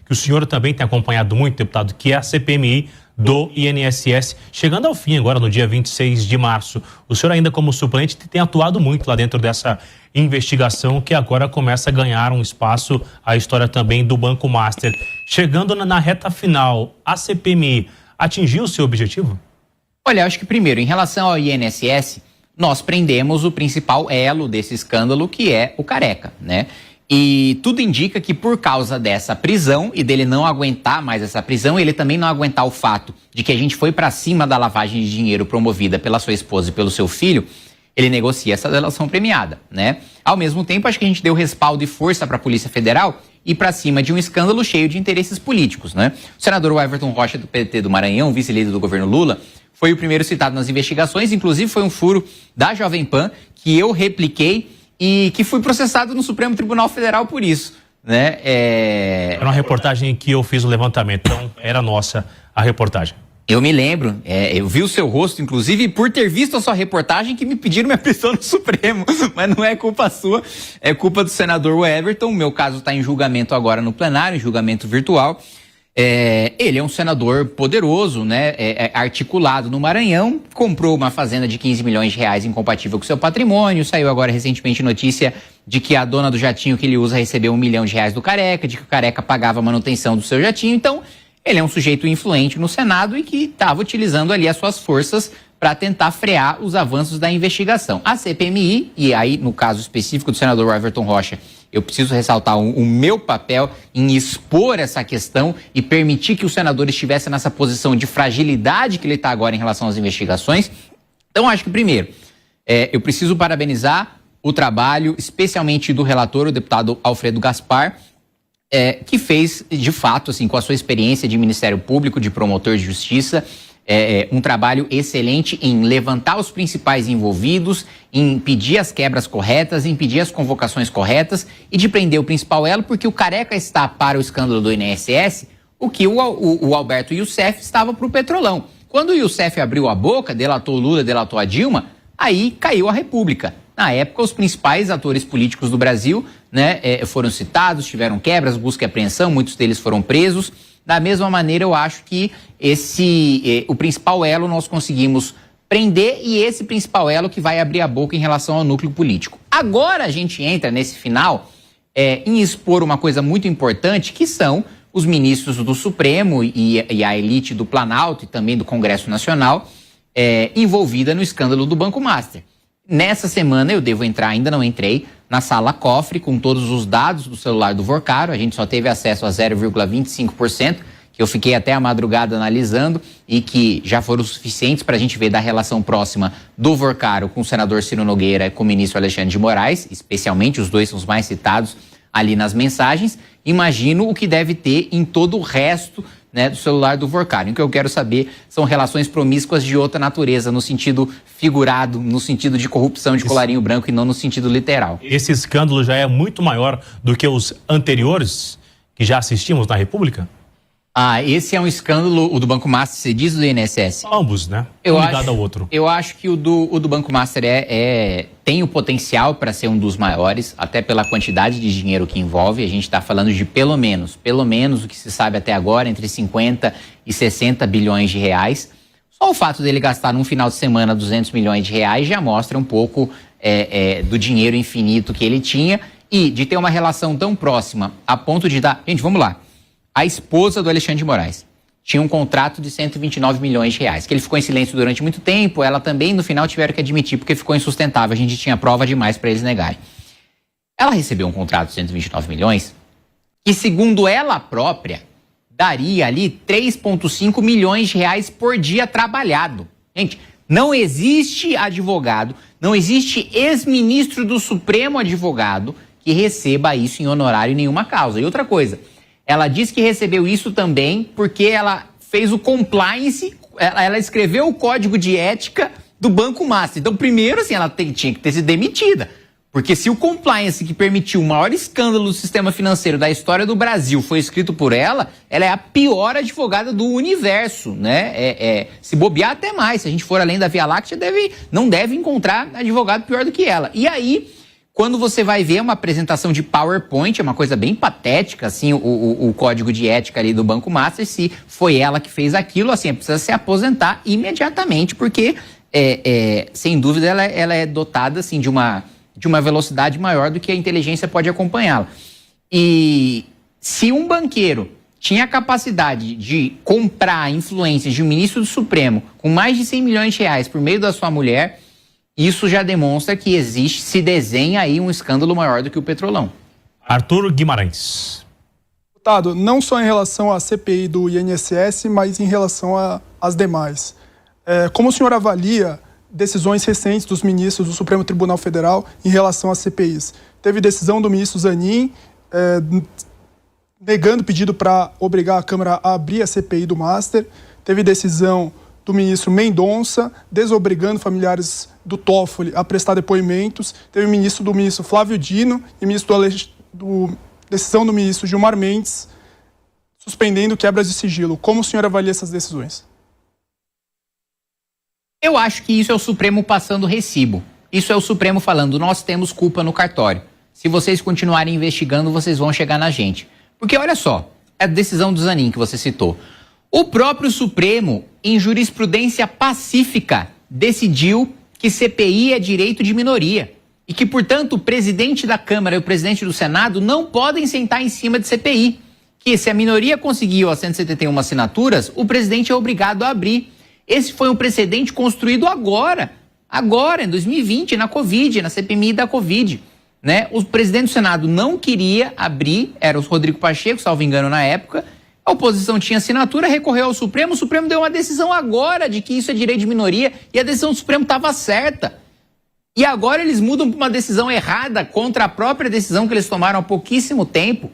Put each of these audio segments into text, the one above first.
que o senhor também tem acompanhado muito, deputado, que é a CPMI do INSS, chegando ao fim agora no dia 26 de março. O senhor ainda como suplente tem atuado muito lá dentro dessa investigação que agora começa a ganhar um espaço, a história também do Banco Master. Chegando na reta final, a CPMI atingiu o seu objetivo? Olha, acho que primeiro, em relação ao INSS, nós prendemos o principal elo desse escândalo, que é o Careca, né? E tudo indica que por causa dessa prisão e dele não aguentar mais essa prisão, ele também não aguentar o fato de que a gente foi para cima da lavagem de dinheiro promovida pela sua esposa e pelo seu filho, ele negocia essa delação premiada, né? Ao mesmo tempo, acho que a gente deu respaldo e força para a Polícia Federal e para cima de um escândalo cheio de interesses políticos, né? O senador Everton Rocha, do PT do Maranhão, vice-líder do governo Lula, foi o primeiro citado nas investigações, inclusive foi um furo da Jovem Pan que eu repliquei e que fui processado no Supremo Tribunal Federal por isso, né? Era uma reportagem que eu fiz o levantamento, então era nossa a reportagem. Eu me lembro, eu vi o seu rosto, inclusive, por ter visto a sua reportagem, que me pediram minha prisão no Supremo, mas não é culpa sua, é culpa do senador Everton. O meu caso está em julgamento agora no plenário, em julgamento virtual. Ele é um senador poderoso, né? Articulado no Maranhão, comprou uma fazenda de 15 milhões de reais incompatível com seu patrimônio, saiu agora recentemente notícia de que a dona do jatinho que ele usa recebeu R$1 milhão do Careca, de que o Careca pagava a manutenção do seu jatinho. Então, ele é um sujeito influente no Senado e que estava utilizando ali as suas forças para tentar frear os avanços da investigação. A CPMI, e aí no caso específico do senador Everton Rocha, eu preciso ressaltar o meu papel em expor essa questão e permitir que o senador estivesse nessa posição de fragilidade que ele está agora em relação às investigações. Então, acho que, primeiro, eu preciso parabenizar o trabalho, especialmente do relator, o deputado Alfredo Gaspar, que fez, de fato, assim, com a sua experiência de Ministério Público, de promotor de justiça, um trabalho excelente em levantar os principais envolvidos, em pedir as quebras corretas, em pedir as convocações corretas e de prender o principal elo, porque o Careca está para o escândalo do INSS o que o Alberto Youssef estava para o Petrolão. Quando o Youssef abriu a boca, delatou o Lula, delatou a Dilma, aí caiu a República. Na época, os principais atores políticos do Brasil, né, foram citados, tiveram quebras, busca e apreensão, muitos deles foram presos. Da mesma maneira, eu acho que o principal elo nós conseguimos prender e esse principal elo que vai abrir a boca em relação ao núcleo político. Agora a gente entra nesse final em expor uma coisa muito importante, que são os ministros do Supremo e a elite do Planalto e também do Congresso Nacional envolvida no escândalo do Banco Master. Nessa semana eu devo entrar, ainda não entrei, na sala cofre com todos os dados do celular do Vorcaro. A gente só teve acesso a 0,25%, que eu fiquei até a madrugada analisando e que já foram suficientes para a gente ver da relação próxima do Vorcaro com o senador Ciro Nogueira e com o ministro Alexandre de Moraes, especialmente os dois são os mais citados ali nas mensagens. Imagino o que deve ter em todo o resto, né, do celular do Vorcaro. O que eu quero saber são relações promíscuas de outra natureza, no sentido figurado, no sentido de corrupção de colarinho branco e não no sentido literal. Esse escândalo já é muito maior do que os anteriores que já assistimos na República? Esse é um escândalo, o do Banco Master, você diz, do INSS? Ambos, né? Um ligado ao outro. Eu acho que o do Banco Master tem o potencial para ser um dos maiores, até pela quantidade de dinheiro que envolve. A gente está falando de pelo menos o que se sabe até agora, entre 50 e 60 bilhões de reais. Só o fato dele gastar num final de semana 200 milhões de reais já mostra um pouco do dinheiro infinito que ele tinha e de ter uma relação tão próxima a ponto de dar... Gente, vamos lá. A esposa do Alexandre de Moraes tinha um contrato de 129 milhões de reais, que ele ficou em silêncio durante muito tempo, ela também no final tiveram que admitir porque ficou insustentável, a gente tinha prova demais para eles negarem. Ela recebeu um contrato de 129 milhões que, segundo ela própria, daria ali 3,5 milhões de reais por dia trabalhado. Gente, não existe advogado, não existe ex-ministro do Supremo advogado que receba isso em honorário em nenhuma causa. E outra coisa... Ela disse que recebeu isso também porque ela fez o compliance, ela escreveu o código de ética do Banco Master. Então, primeiro, assim, ela tinha que ter sido demitida. Porque se o compliance que permitiu o maior escândalo do sistema financeiro da história do Brasil foi escrito por ela é a pior advogada do universo, né? Se bobear até mais. Se a gente for além da Via Láctea, não deve encontrar advogado pior do que ela. E aí... Quando você vai ver uma apresentação de PowerPoint, é uma coisa bem patética, assim, o código de ética ali do Banco Master, se foi ela que fez aquilo, assim, precisa se aposentar imediatamente, porque, sem dúvida, ela é dotada, assim, de uma velocidade maior do que a inteligência pode acompanhá-la. E se um banqueiro tinha a capacidade de comprar influências de um ministro do Supremo com mais de 100 milhões de reais por meio da sua mulher, isso já demonstra que se desenha aí um escândalo maior do que o Petrolão. Arthur Guimarães. Deputado, não só em relação à CPI do INSS, mas em relação às demais. Como o senhor avalia decisões recentes dos ministros do Supremo Tribunal Federal em relação às CPIs? Teve decisão do ministro Zanin negando pedido para obrigar a Câmara a abrir a CPI do Master. Teve decisão do ministro Mendonça, desobrigando familiares do Toffoli a prestar depoimentos. Teve do ministro Flávio Dino e decisão do ministro Gilmar Mendes suspendendo quebras de sigilo. Como o senhor avalia essas decisões? Eu acho que isso é o Supremo passando recibo. Isso é o Supremo falando, nós temos culpa no cartório. Se vocês continuarem investigando, vocês vão chegar na gente. Porque olha só, a decisão do Zanin que você citou. O próprio Supremo, em jurisprudência pacífica, decidiu que CPI é direito de minoria e que, portanto, o presidente da Câmara e o presidente do Senado não podem sentar em cima de CPI. Que se a minoria conseguiu as 171 assinaturas, o presidente é obrigado a abrir. Esse foi um precedente construído agora, em 2020, na Covid, na CPMI da Covid. Né? O presidente do Senado não queria abrir, era o Rodrigo Pacheco, salvo engano, na época. A oposição tinha assinatura, recorreu ao Supremo, o Supremo deu uma decisão agora de que isso é direito de minoria e a decisão do Supremo estava certa. E agora eles mudam para uma decisão errada contra a própria decisão que eles tomaram há pouquíssimo tempo.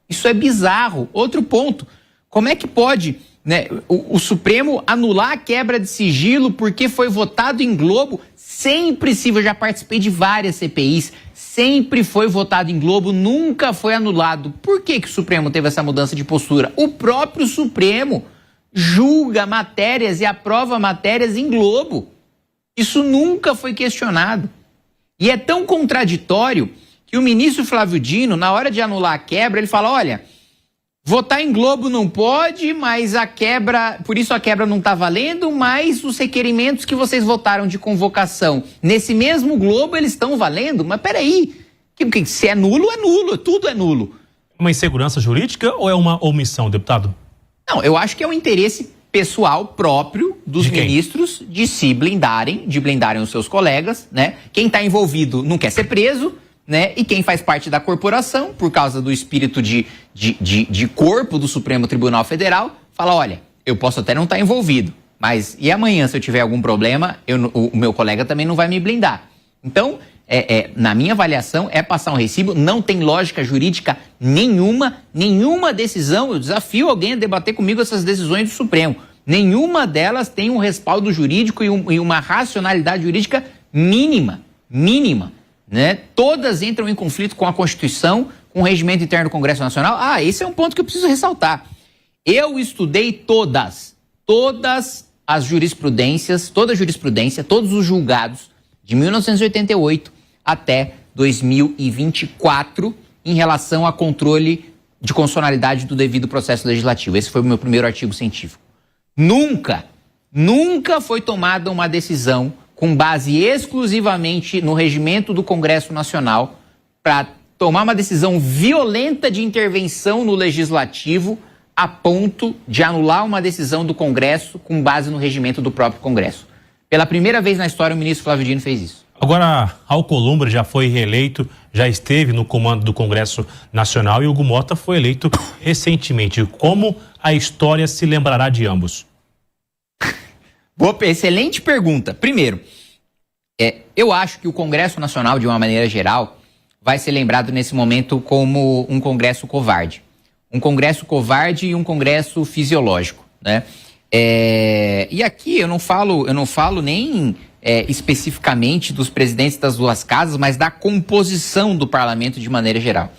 Isso é bizarro. Outro ponto, como é que pode, né, o Supremo anular a quebra de sigilo porque foi votado em Globo? Sempre, eu já participei de várias CPIs, sempre foi votado em Globo, nunca foi anulado. Por que o Supremo teve essa mudança de postura? O próprio Supremo julga matérias e aprova matérias em Globo. Isso nunca foi questionado. E é tão contraditório que o ministro Flávio Dino, na hora de anular a quebra, ele fala, olha, votar em Globo não pode, mas por isso a quebra não está valendo, mas os requerimentos que vocês votaram de convocação nesse mesmo Globo, eles estão valendo? Mas peraí, se é nulo, tudo é nulo. Uma insegurança jurídica ou é uma omissão, deputado? Não, eu acho que é um interesse pessoal próprio dos ministros de se blindarem, de blindarem os seus colegas, né? Quem está envolvido não quer ser preso, né? E quem faz parte da corporação, por causa do espírito de corpo do Supremo Tribunal Federal, fala, olha, eu posso até não estar envolvido, mas e amanhã se eu tiver algum problema, o meu colega também não vai me blindar. Então, na minha avaliação, é passar um recibo, não tem lógica jurídica nenhuma decisão, eu desafio alguém a debater comigo essas decisões do Supremo, nenhuma delas tem um respaldo jurídico e uma racionalidade jurídica mínima. Né? Todas entram em conflito com a Constituição, com o regimento interno do Congresso Nacional. Esse é um ponto que eu preciso ressaltar. Eu estudei todas as jurisprudências, toda a jurisprudência, todos os julgados de 1988 até 2024 em relação a controle de constitucionalidade do devido processo legislativo. Esse foi o meu primeiro artigo científico. Nunca foi tomada uma decisão com base exclusivamente no regimento do Congresso Nacional, para tomar uma decisão violenta de intervenção no Legislativo a ponto de anular uma decisão do Congresso com base no regimento do próprio Congresso. Pela primeira vez na história, o ministro Flávio Dino fez isso. Agora, Alcolumbre já foi reeleito, já esteve no comando do Congresso Nacional e Hugo Mota foi eleito recentemente. Como a história se lembrará de ambos? Excelente pergunta. Primeiro, eu acho que o Congresso Nacional, de uma maneira geral, vai ser lembrado nesse momento como um Congresso covarde. Um Congresso covarde e um Congresso fisiológico, né? E aqui eu não falo nem especificamente dos presidentes das duas casas, mas da composição do parlamento de maneira geral.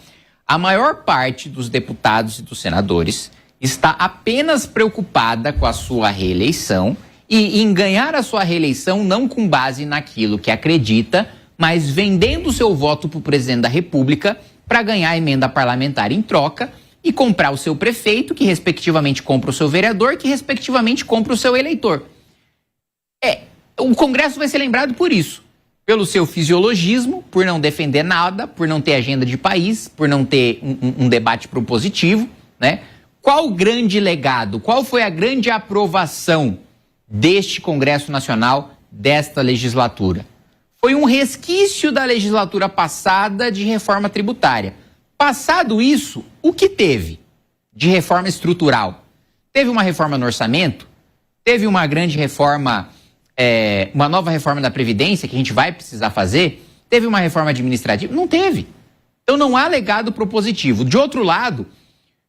A maior parte dos deputados e dos senadores está apenas preocupada com a sua reeleição e em ganhar a sua reeleição não com base naquilo que acredita, mas vendendo seu voto para o presidente da República para ganhar a emenda parlamentar em troca e comprar o seu prefeito, que respectivamente compra o seu vereador, que respectivamente compra o seu eleitor. O Congresso vai ser lembrado por isso, pelo seu fisiologismo, por não defender nada, por não ter agenda de país, por não ter um debate propositivo, né? Qual o grande legado, qual foi a grande aprovação deste Congresso Nacional, desta legislatura? Foi um resquício da legislatura passada de reforma tributária. Passado isso, o que teve de reforma estrutural? Teve uma reforma no orçamento, teve uma grande reforma, uma nova reforma da Previdência que a gente vai precisar fazer, teve uma reforma administrativa? Não teve. Então não há legado propositivo. De outro lado,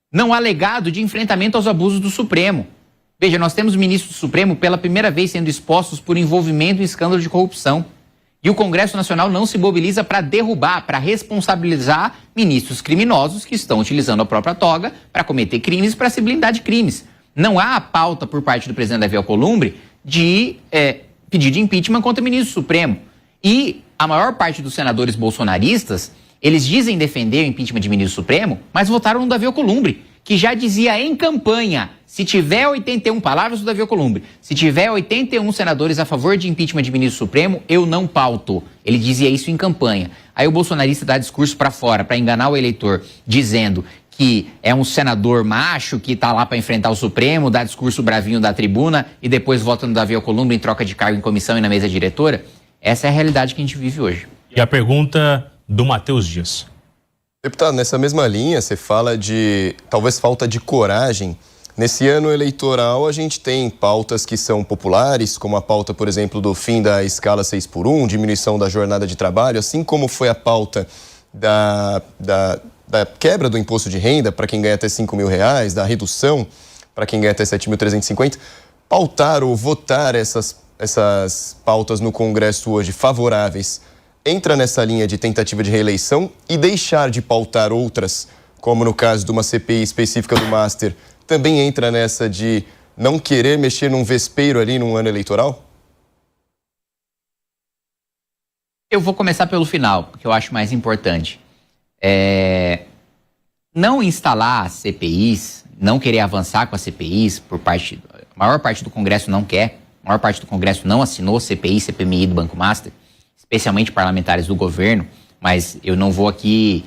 não há legado de enfrentamento aos abusos do Supremo. Veja, nós temos ministros do Supremo pela primeira vez sendo expostos por envolvimento em escândalo de corrupção. E o Congresso Nacional não se mobiliza para derrubar, para responsabilizar ministros criminosos que estão utilizando a própria toga para cometer crimes, para se blindar de crimes. Não há a pauta por parte do presidente Davi Alcolumbre de pedido de impeachment contra o ministro do Supremo. E a maior parte dos senadores bolsonaristas, eles dizem defender o impeachment de ministro do Supremo, mas votaram no Davi Alcolumbre, que já dizia em campanha, se tiver 81, palavras do Davi Alcolumbre, se tiver 81 senadores a favor de impeachment de ministro Supremo, eu não pauto. Ele dizia isso em campanha. Aí o bolsonarista dá discurso para fora, para enganar o eleitor, dizendo que é um senador macho que está lá para enfrentar o Supremo, dá discurso bravinho da tribuna e depois vota no Davi Alcolumbre em troca de cargo em comissão e na mesa diretora. Essa é a realidade que a gente vive hoje. E a pergunta do Matheus Dias. Deputado, nessa mesma linha, você fala de talvez falta de coragem. Nesse ano eleitoral, a gente tem pautas que são populares, como a pauta, por exemplo, do fim da escala 6x1, diminuição da jornada de trabalho, assim como foi a pauta da quebra do imposto de renda para quem ganha até R$5.000, da redução para quem ganha até 7.350. Pautar ou votar essas pautas no Congresso hoje favoráveis entra nessa linha de tentativa de reeleição e deixar de pautar outras, como no caso de uma CPI específica do Master, também entra nessa de não querer mexer num vespeiro ali num ano eleitoral? Eu vou começar pelo final, que eu acho mais importante. Não instalar CPIs, não querer avançar com as CPIs, a maior parte do Congresso não quer, a maior parte do Congresso não assinou CPI, CPMI do Banco Master, especialmente parlamentares do governo, mas eu não vou aqui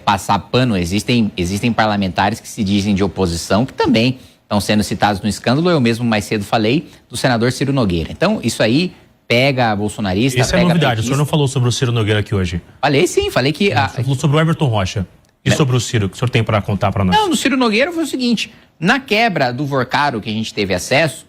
passar pano. Existem parlamentares que se dizem de oposição, que também estão sendo citados no escândalo. Eu mesmo mais cedo falei do senador Ciro Nogueira. Então, isso aí pega bolsonarista, Isso é novidade, o senhor não falou sobre o Ciro Nogueira aqui hoje. Falei sim, falei que... Você falou sobre o Everton Rocha. E sobre o Ciro, que o senhor tem para contar para nós? Não, no Ciro Nogueira foi o seguinte, na quebra do Vorcaro que a gente teve acesso,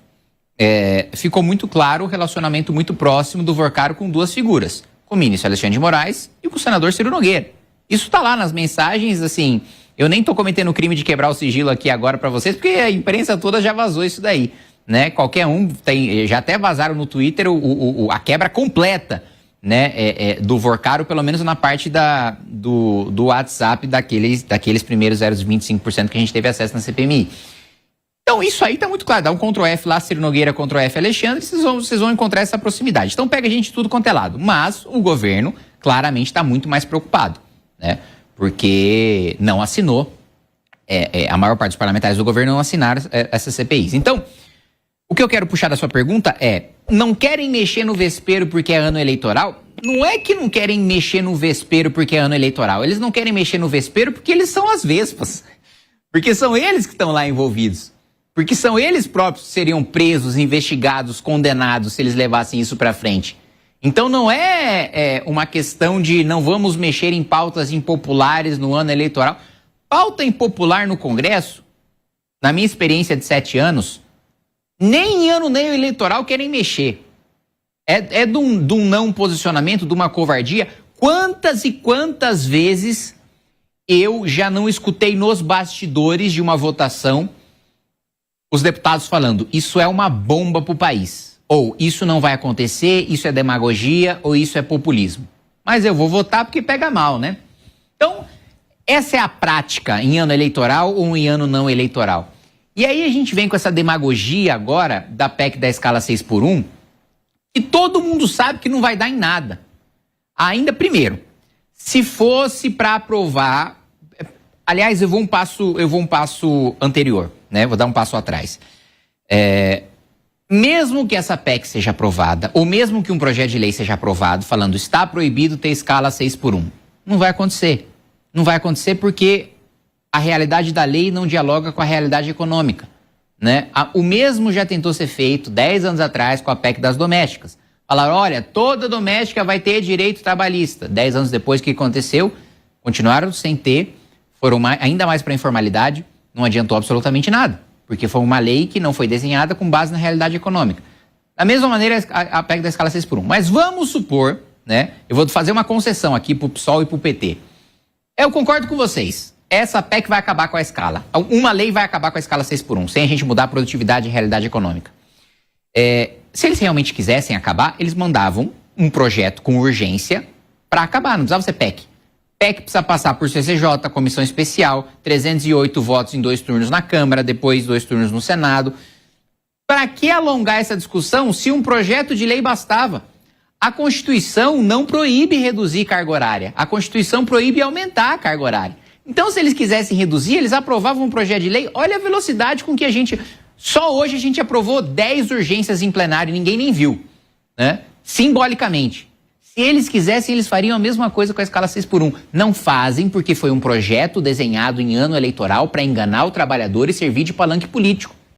ficou muito claro o relacionamento muito próximo do Vorcaro com duas figuras, com o ministro Alexandre de Moraes e com o senador Ciro Nogueira. Isso está lá nas mensagens, assim, eu nem estou cometendo o crime de quebrar o sigilo aqui agora para vocês, porque a imprensa toda já vazou isso daí, né? Qualquer um já até vazaram no Twitter a quebra completa, né? Do Vorcaro, pelo menos na parte do WhatsApp daqueles primeiros 0,25% que a gente teve acesso na CPMI. Então, isso aí tá muito claro. Dá um Ctrl+F lá, Ciro Nogueira, Ctrl+F Alexandre, vocês vão encontrar essa proximidade. Então, pega a gente tudo quanto é lado. Mas o governo, claramente, está muito mais preocupado, né? Porque não assinou, a maior parte dos parlamentares do governo não assinaram essas CPIs. Então, o que eu quero puxar da sua pergunta não querem mexer no vespeiro porque é ano eleitoral? Não é que não querem mexer no vespeiro porque é ano eleitoral. Eles não querem mexer no vespeiro porque eles são as vespas. Porque são eles que estão lá envolvidos. Porque são eles próprios que seriam presos, investigados, condenados se eles levassem isso para frente. Então não é uma questão de não vamos mexer em pautas impopulares no ano eleitoral. Pauta impopular no Congresso, na minha experiência de 7 anos, nem em ano nem eleitoral querem mexer. É de um não posicionamento, de uma covardia. Quantas e quantas vezes eu já não escutei nos bastidores de uma votação os deputados falando, isso é uma bomba para o país, ou isso não vai acontecer, isso é demagogia, ou isso é populismo. Mas eu vou votar porque pega mal, né? Então, essa é a prática em ano eleitoral ou em ano não eleitoral. E aí a gente vem com essa demagogia agora da PEC da escala 6x1, que todo mundo sabe que não vai dar em nada. ainda primeiro, se fosse para aprovar, aliás, eu vou um passo anterior, né? Vou dar um passo atrás. Mesmo que essa PEC seja aprovada, ou mesmo que um projeto de lei seja aprovado, falando está proibido ter escala 6x1, não vai acontecer. Não vai acontecer porque a realidade da lei não dialoga com a realidade econômica, né? O mesmo já tentou ser feito 10 anos atrás com a PEC das domésticas. Falaram, olha, toda doméstica vai ter direito trabalhista. 10 anos depois, o que aconteceu? Continuaram sem ter, foram ainda mais para a informalidade, não adiantou absolutamente nada, porque foi uma lei que não foi desenhada com base na realidade econômica. Da mesma maneira, a PEC da escala 6x1. Mas vamos supor, né? Eu vou fazer uma concessão aqui para o PSOL e para o PT. Eu concordo com vocês. Essa PEC vai acabar com a escala. Uma lei vai acabar com a escala 6x1, sem a gente mudar a produtividade e a realidade econômica. Se eles realmente quisessem acabar, eles mandavam um projeto com urgência para acabar, não precisava ser PEC. PEC precisa passar por CCJ, comissão especial, 308 votos em 2 turnos na Câmara, depois 2 turnos no Senado. Para que alongar essa discussão se um projeto de lei bastava? A Constituição não proíbe reduzir carga horária. A Constituição proíbe aumentar a carga horária. Então, se eles quisessem reduzir, eles aprovavam um projeto de lei. Olha a velocidade com que a gente... Só hoje a gente aprovou 10 urgências em plenário e ninguém nem viu, né? Simbolicamente. Se eles quisessem, eles fariam a mesma coisa com a escala 6x1. Não fazem porque foi um projeto desenhado em ano eleitoral para enganar o trabalhador e servir de palanque político.